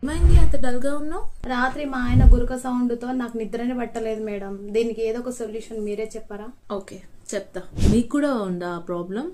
ఏమైంది అంత డల్ గా ఉన్నావు? రాత్రి మా ఆయన గురక సౌండ్ తో నాకు నిద్రనే పట్టలేదు మేడం. దీనికి ఏదో ఒక సొల్యూషన్ మీరే చెప్పరా? ఓకే చెప్తా. మీకు కూడా ఉందా ప్రాబ్లం?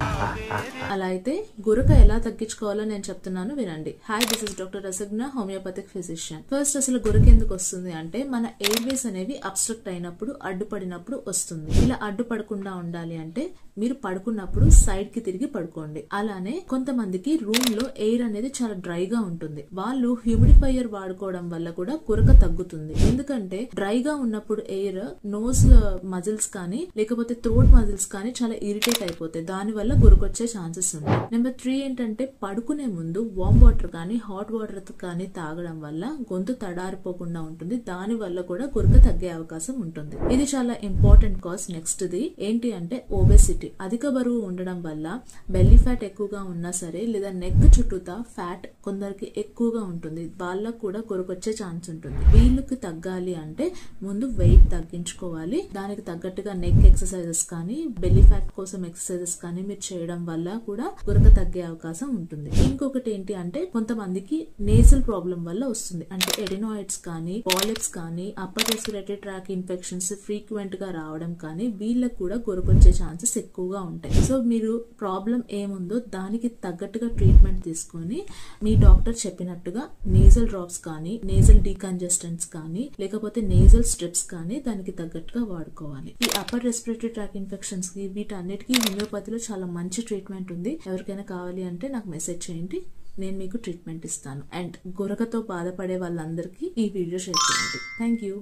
అలా అయితే గురక ఎలా తగ్గించుకోవాలో నేను చెప్తున్నాను, వినండి. Hi, this is doctor Rasagna, homeopathic physician. First అసలు గురక ఎందుకు వస్తుంది అంటే మన ఎయిర్వేస్ అనేవి అబ్స్ట్రక్ట్ అయినప్పుడు, అడ్డుపడినప్పుడు వస్తుంది. ఇలా అడ్డుపడకుండా ఉండాలి అంటే మీరు పడుకున్నప్పుడు సైడ్ కి తిరిగి పడుకోండి. అలానే కొంతమందికి రూమ్ లో ఎయిర్ అనేది చాలా డ్రైగా ఉంటుంది. వాళ్ళు హ్యూమిడిఫైయర్ వాడుకోవడం వల్ల కూడా గురక తగ్గుతుంది. ఎందుకంటే డ్రైగా ఉన్నప్పుడు ఎయిర్ నోస్ మజిల్స్ కానీ లేకపోతే థ్రోట్ మజిల్స్ కానీ చాలా ఇరిటేట్ అయిపోతాయి. దాని వల్ల గురకొచ్చే ఛాన్సెస్ ఉంటాయి. నెంబర్ 3 ఏంటంటే పడుకునే ముందు వామ్ వాటర్ కానీ హాట్ వాటర్ కానీ తాగడం వల్ల గొంతు తడారిపోకుండా ఉంటుంది. దాని వల్ల కూడా గురక తగ్గే అవకాశం ఉంటుంది. ఇది చాలా ఇంపార్టెంట్ కాజ్. నెక్స్ట్ ది ఏంటి అంటే ఓబెసిటీ. అధిక బరువు ఉండడం వల్ల బెల్లీ ఫ్యాట్ ఎక్కువగా ఉన్నా సరే లేదా నెక్ చుట్టూతా ఫ్యాట్ కొందరికి ఎక్కువగా ఉంటుంది. వాళ్ళకు కూడా గురకొచ్చే ఛాన్స్ ఉంటుంది. వీళ్ళకి తగ్గాలి అంటే ముందు వెయిట్ తగ్గించుకోవాలి. దానికి తగ్గట్టుగా నెక్ ఎక్సర్సైజెస్ కానీ బెల్లీ ఫ్యాట్ కోసం ఎక్సర్సైజెస్ కానీ మీరు చేయడం వల్ల కూడా గురక తగ్గే అవకాశం ఉంటుంది. ఇంకొకటి ఏంటి అంటే కొంతమందికి నేజల్ ప్రాబ్లం వల్ల వస్తుంది. అంటే ఎడినాయిడ్స్ కానీ పాలిప్స్ కానీ upper respiratory tract infections frequent గా రావడం కానీ వీళ్ళకి కూడా గురకొచ్చే ఛాన్సెస్ ఎక్కువగా ఉంటాయి. సో మీరు ప్రాబ్లం ఏముందో దానికి తగ్గట్టుగా ట్రీట్మెంట్ తీసుకొని మీ డాక్టర్ చెప్పినట్టుగా నేజల్ డ్రాప్స్ కానీ నేజల్ డీకంజెస్టెంట్స్ కానీ లేకపోతే నేజల్ స్ట్రిప్స్ కానీ దానికి తగ్గట్టుగా వాడుకోవాలి. ఈ అప్పర్ రెస్పిరేటరీ ట్రాక్ ఇన్ఫెక్షన్స్ కి వీటన్నిటికీ హోమియోపతిలో చాలా మంచి ట్రీట్మెంట్ ఉంది. ఎవరికైనా కావాలి అంటే నాకు మెసేజ్ చేయండి, నేను మీకు ట్రీట్మెంట్ ఇస్తాను. అండ్ గురకతో బాధపడే వాళ్ళందరికీ ఈ వీడియో షేర్ చేయండి. Thank you.